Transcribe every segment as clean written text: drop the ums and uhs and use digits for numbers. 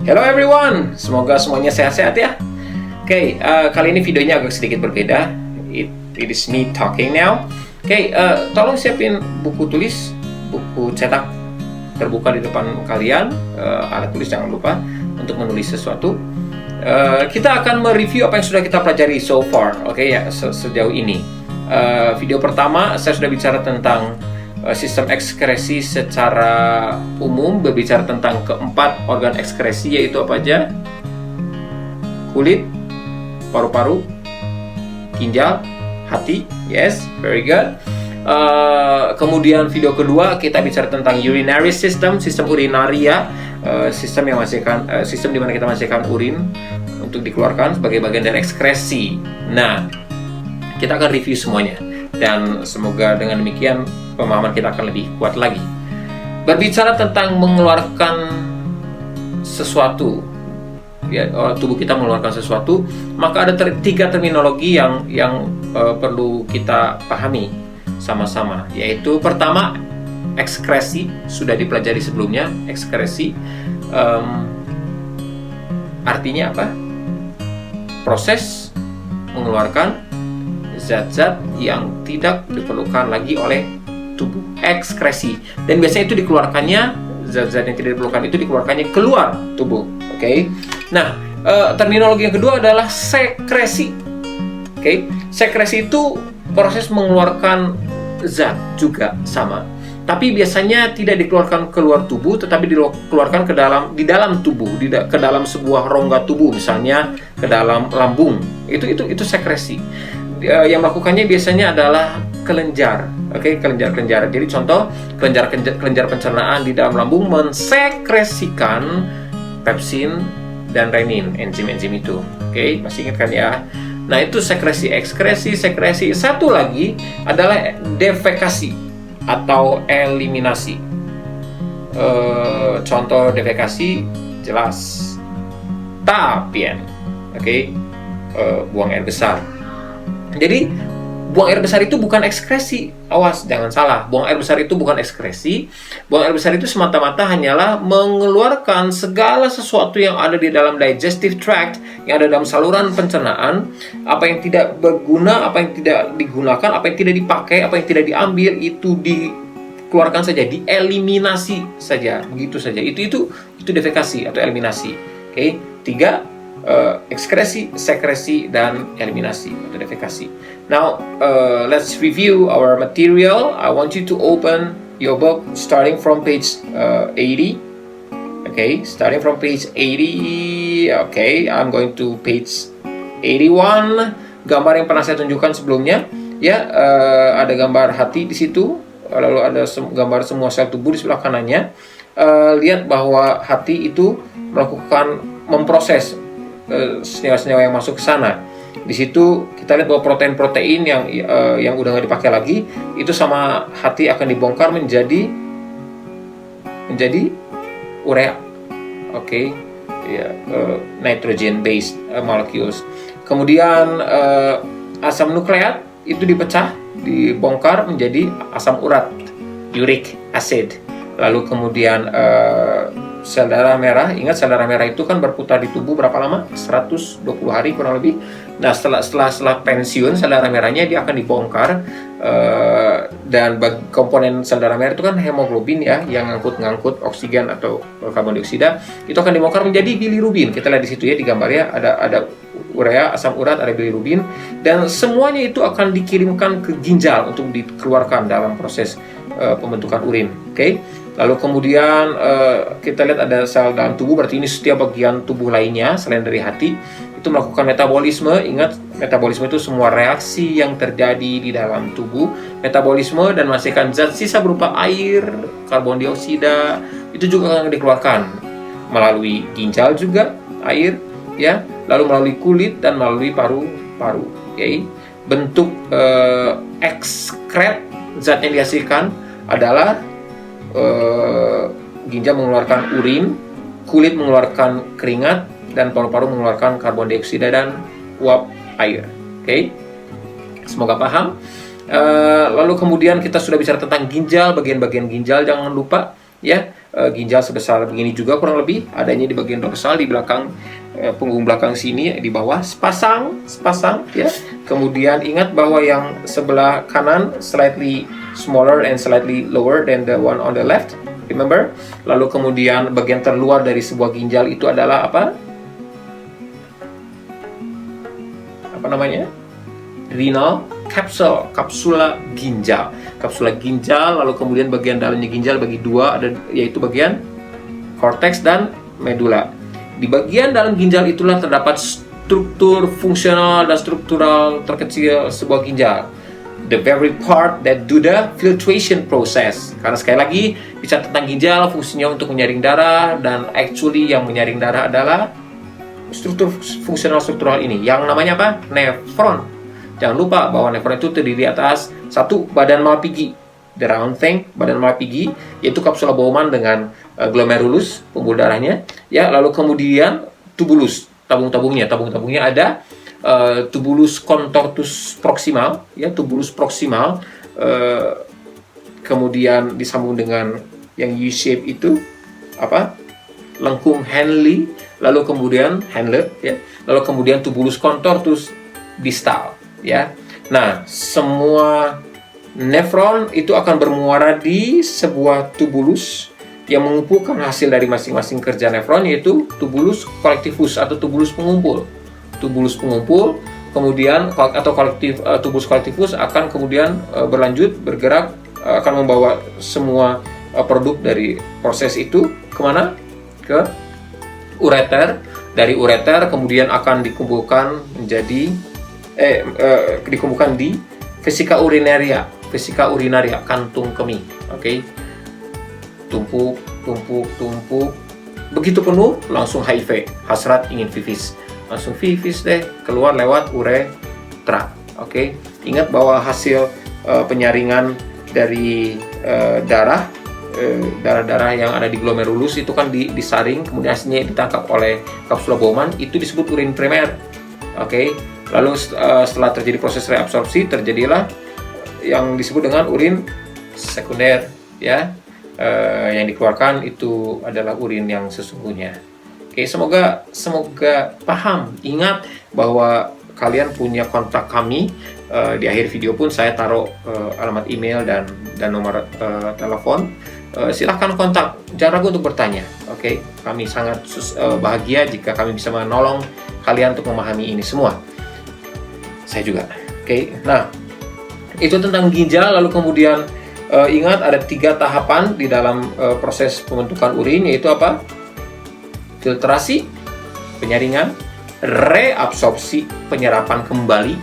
Hello everyone, semoga semuanya sehat-sehat ya. Oke, kali ini videonya agak sedikit berbeda. It is me talking now. Oke, tolong siapin buku tulis, buku cetak terbuka di depan kalian, alat tulis jangan lupa untuk menulis sesuatu. Kita akan mereview apa yang sudah kita pelajari so far, oke ya, sejauh ini. Video pertama saya sudah bicara tentang sistem ekskresi secara umum, berbicara tentang keempat organ ekskresi, yaitu apa aja? Kulit, paru-paru, ginjal, hati. Yes, very good. Kemudian video kedua kita bicara tentang urinary system, sistem urinaria, sistem yang menghasilkan sistem di mana kita menghasilkan urin untuk dikeluarkan sebagai bagian dari ekskresi. Nah, kita akan review semuanya dan semoga dengan demikian pemahaman kita akan lebih kuat lagi. Berbicara tentang mengeluarkan sesuatu, ya, tubuh kita mengeluarkan sesuatu, maka ada tiga terminologi yang perlu kita pahami sama-sama, yaitu pertama, ekskresi, sudah dipelajari sebelumnya. Ekskresi artinya apa? Proses mengeluarkan zat-zat yang tidak diperlukan lagi oleh tubuh. Ekskresi, dan biasanya itu dikeluarkannya, zat-zat yang tidak diperlukan itu dikeluarkannya keluar tubuh. Oke. Nah, terminologi yang kedua adalah sekresi. Oke. Sekresi itu proses mengeluarkan zat juga sama, tapi biasanya tidak dikeluarkan keluar tubuh, tetapi dikeluarkan di dalam tubuh, ke dalam sebuah rongga tubuh, misalnya ke dalam lambung. Itu sekresi. Yang melakukannya biasanya adalah kelenjar. Oke, kelenjar. Jadi contoh, kelenjar pencernaan di dalam lambung mensekresikan pepsin dan renin, enzim-enzim itu. Oke, masih ingat kan ya? Nah, itu sekresi. Ekskresi, sekresi. Satu lagi adalah defekasi atau eliminasi. Contoh defekasi jelas, tapien. Oke, buang air besar. Jadi buang air besar itu bukan ekskresi. Awas, jangan salah. Buang air besar itu bukan ekskresi. Buang air besar itu semata-mata hanyalah mengeluarkan segala sesuatu yang ada di dalam digestive tract, yang ada dalam saluran pencernaan. Apa yang tidak berguna, apa yang tidak digunakan, apa yang tidak dipakai, apa yang tidak diambil, itu dikeluarkan saja, dieliminasi saja. Begitu saja. Itu defekasi atau eliminasi. Oke, tiga. Ekskresi, sekresi, dan eliminasi atau defekasi. Now, let's review our material. I want you to open your book starting from page 80. Okay, starting from page 80. Okay, I'm going to page 81. Gambar yang pernah saya tunjukkan sebelumnya, ya, ada gambar hati di situ. Lalu ada gambar semua sel tubuh di sebelah kanannya. Lihat bahwa hati itu memproses senyawa-senyawa yang masuk ke sana. Di situ kita lihat bahwa protein-protein yang udah nggak dipakai lagi itu sama hati akan dibongkar menjadi urea. Oke, ya, nitrogen based molecules. Kemudian asam nukleat itu dibongkar menjadi asam urat, uric acid. Lalu kemudian sel darah merah, ingat sel darah merah itu kan berputar di tubuh berapa lama? 120 hari kurang lebih. Nah, setelah pensiun sel darah merahnya dia akan dibongkar, dan komponen sel darah merah itu kan hemoglobin ya, yang ngangkut oksigen atau karbon dioksida, itu akan dibongkar menjadi bilirubin. Kita lihat di situ ya di gambar ya, ada urea, asam urat, ada bilirubin, dan semuanya itu akan dikirimkan ke ginjal untuk dikeluarkan dalam proses pembentukan urin. Oke. Lalu kemudian kita lihat ada sel dalam tubuh, berarti ini setiap bagian tubuh lainnya selain dari hati itu melakukan metabolisme. Ingat, metabolisme itu semua reaksi yang terjadi di dalam tubuh, metabolisme, dan menghasilkan zat sisa berupa air, karbon dioksida, itu juga akan dikeluarkan melalui ginjal juga, air, ya, lalu melalui kulit dan melalui paru-paru. Okay. Bentuk ekskret zat yang dihasilkan adalah ginjal mengeluarkan urin, kulit mengeluarkan keringat, dan paru-paru mengeluarkan karbon dioksida dan uap air. Oke, semoga paham. Lalu kemudian kita sudah bicara tentang ginjal, bagian-bagian ginjal. Jangan lupa ya. Ginjal sebesar begini juga kurang lebih, adanya di bagian dorsal di belakang punggung belakang sini di bawah, sepasang ya. Kemudian ingat bahwa yang sebelah kanan slightly smaller and slightly lower than the one on the left, remember. Lalu kemudian bagian terluar dari sebuah ginjal itu adalah apa namanya? Renal capsule, kapsula ginjal. Kapsula ginjal, lalu kemudian bagian dalamnya ginjal bagi dua, ada yaitu bagian korteks dan medula. Di bagian dalam ginjal itulah terdapat struktur fungsional dan struktural terkecil sebuah ginjal. The very part that do the filtration process. Karena sekali lagi, bicara tentang ginjal, fungsinya untuk menyaring darah, dan actually yang menyaring darah adalah struktur fungsional struktural ini, yang namanya apa? Nefron. Jangan lupa bahwa nefron itu terdiri atas satu, badan Malpighi, the round thing, badan Malpighi, yaitu kapsula Bowman dengan glomerulus, pembuluh darahnya, ya. Lalu kemudian tubulus, tabung-tabungnya ada tubulus contortus proximal, ya, tubulus proximal, kemudian disambung dengan yang U-shape itu apa? Lengkung Henle, lalu kemudian Henle, ya. Lalu kemudian tubulus contortus distal, ya. Nah, semua nefron itu akan bermuara di sebuah tubulus yang mengumpulkan hasil dari masing-masing kerja nefron, yaitu tubulus collectivus atau tubulus pengumpul. Tubulus pengumpul, kemudian atau tubulus collectivus akan kemudian berlanjut bergerak, akan membawa semua produk dari proses itu kemana? Ke ureter. Dari ureter kemudian akan dikumpulkan menjadi dikumpulkan di vesika urinaria, kantung kemih. Oke. Tumpuk. Begitu penuh, langsung HIV, hasrat ingin pipis. Langsung pipis deh, keluar lewat uretra. Oke. Ingat bahwa hasil penyaringan dari darah-darah yang ada di glomerulus itu kan disaring, kemudian hasilnya ditangkap oleh kapsula Bowman, itu disebut urin primer. Oke. Lalu setelah terjadi proses reabsorpsi, terjadilah yang disebut dengan urin sekunder, ya. Yang dikeluarkan itu adalah urin yang sesungguhnya. Oke, semoga paham. Ingat bahwa kalian punya kontak kami. Di akhir video pun saya taruh alamat email dan nomor telepon. Silahkan kontak, jangan ragu untuk bertanya. Oke, kami sangat bahagia jika kami bisa menolong kalian untuk memahami ini semua. Saya juga. Oke, nah itu tentang ginjal. Lalu kemudian ingat ada 3 tahapan di dalam proses pembentukan urin, yaitu apa? Filtrasi, penyaringan, reabsorpsi, penyerapan kembali,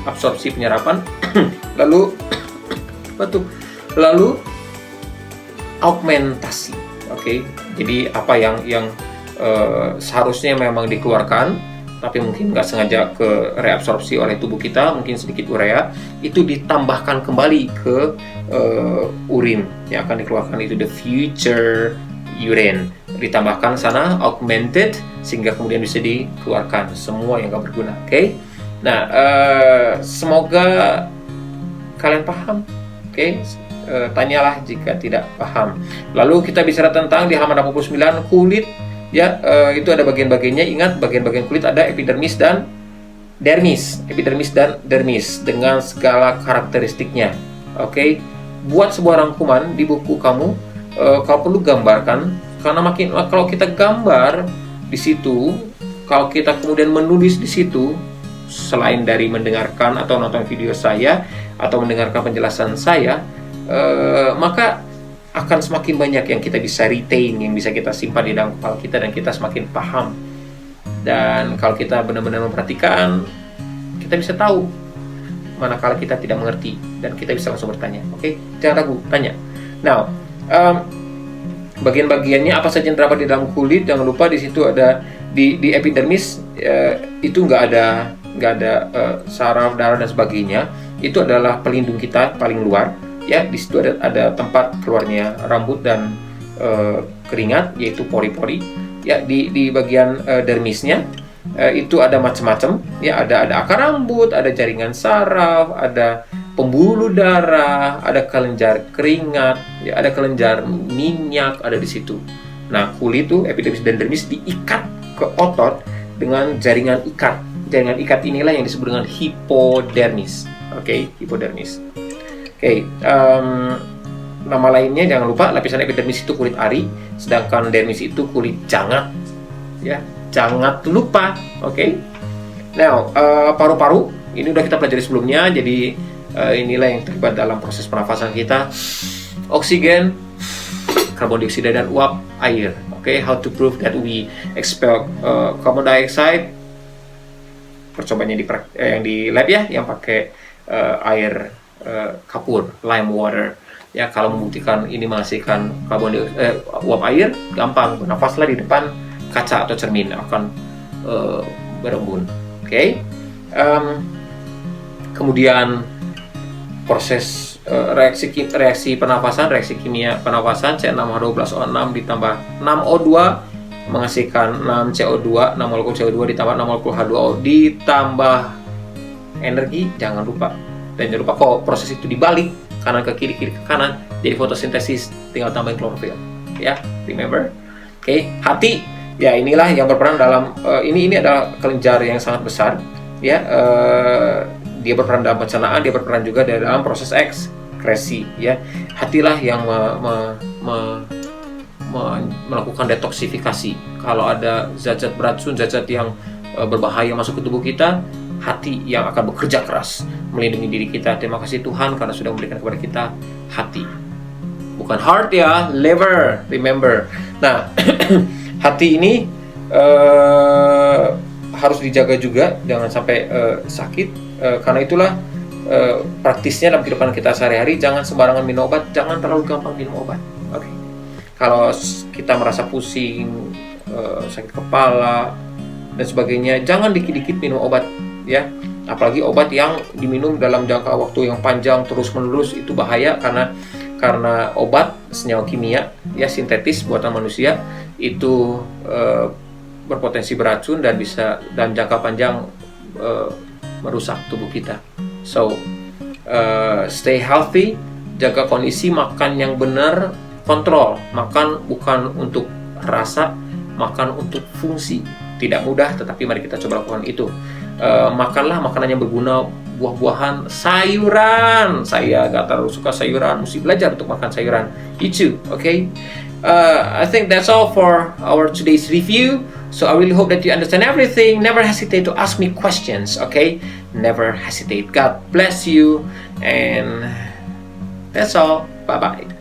absorpsi, penyerapan, lalu augmentasi. Oke. Jadi apa yang seharusnya memang dikeluarkan tapi mungkin nggak sengaja ke reabsorpsi oleh tubuh kita, mungkin sedikit urea, itu ditambahkan kembali ke urin yang akan dikeluarkan, itu the future urine, ditambahkan sana augmented sehingga kemudian bisa dikeluarkan semua yang nggak berguna. Oke. Nah, semoga kalian paham. Oke. Tanyalah jika tidak paham. Lalu kita bicara tentang di halaman 89 kulit, ya. Itu ada bagian-bagiannya. Ingat, bagian-bagian kulit ada epidermis dan dermis. Epidermis dan dermis dengan segala karakteristiknya. Oke. Buat sebuah rangkuman di buku kamu, kalau perlu gambarkan, karena kalau kita gambar di situ, kalau kita kemudian menulis di situ, selain dari mendengarkan atau nonton video saya atau mendengarkan penjelasan saya, maka akan semakin banyak yang kita bisa retain, yang bisa kita simpan di dalam kepala kita, dan kita semakin paham. Dan kalau kita benar-benar memperhatikan, kita bisa tahu manakala kita tidak mengerti, dan kita bisa langsung bertanya. Oke, jangan ragu, tanya. Now, bagian-bagiannya apa saja yang terdapat di dalam kulit? Jangan lupa di situ ada di epidermis, itu nggak ada saraf, darah dan sebagainya. Itu adalah pelindung kita paling luar. Ya, di situ ada tempat keluarnya rambut dan keringat, yaitu pori-pori. Ya, di bagian dermisnya itu ada macam-macam. Ya, ada akar rambut, ada jaringan saraf, ada pembuluh darah, ada kelenjar keringat, ya, ada kelenjar minyak ada di situ. Nah, kulit itu epidermis dan dermis diikat ke otot dengan jaringan ikat. Jaringan ikat inilah yang disebut dengan hipodermis. Oke, hipodermis. Oke, nama lainnya jangan lupa lapisan epidermis itu kulit ari, sedangkan dermis itu kulit jangat. Ya, jangan lupa. Oke. Now, paru-paru ini udah kita pelajari sebelumnya, jadi inilah yang terlibat dalam proses pernafasan kita. Oksigen, karbon dioksida dan uap air. Oke, how to prove that we expel carbon dioxide? Percobaannya yang di lab ya, yang pakai air kapur, lime water. Ya, kalau membuktikan ini menghasilkan uap air, gampang, bernafaslah di depan kaca atau cermin akan berembun. Oke. Kemudian proses reaksi pernafasan, reaksi kimia pernafasan, C6H12O6 ditambah 6O2 menghasilkan 6 CO2, 6 molekul CO2 ditambah 6 molekul H2O ditambah energi. Jangan lupa, dan jangan lupa kok proses itu dibalik kanan ke kiri, kiri ke kanan, jadi fotosintesis, tinggal tambahin klorofil. Ya, remember. Oke, hati. Ya, inilah yang berperan dalam ini adalah kelenjar yang sangat besar. Ya, dia berperan dalam pencernaan, dia berperan juga dalam proses ekskresi. Ya, hatilah yang melakukan detoksifikasi. Kalau ada zat-zat beracun, zat-zat yang berbahaya masuk ke tubuh kita, hati yang akan bekerja keras melindungi diri kita. Terima kasih Tuhan karena sudah memberikan kepada kita hati. Bukan heart ya, liver, remember. Nah, hati ini harus dijaga juga, jangan sampai sakit. Karena itulah praktisnya dalam kehidupan kita sehari-hari, jangan sembarangan minum obat, jangan terlalu gampang minum obat. Oke. Kalau kita merasa pusing, sakit kepala dan sebagainya, jangan dikit-dikit minum obat, ya. Apalagi obat yang diminum dalam jangka waktu yang panjang terus-menerus, itu bahaya karena obat senyawa kimia ya sintetis buatan manusia itu berpotensi beracun dan bisa dalam jangka panjang merusak tubuh kita. So stay healthy, jaga kondisi, makan yang benar, kontrol. Makan bukan untuk rasa, makan untuk fungsi. Tidak mudah, tetapi mari kita coba lakukan itu. Makanlah makanan yang berguna, buah-buahan, sayuran. Saya gak terlalu suka sayuran, mesti belajar untuk makan sayuran. Itu, okay? I think that's all for our today's review. So I really hope that you understand everything. Never hesitate to ask me questions, okay? Never hesitate. God bless you. And that's all. Bye-bye.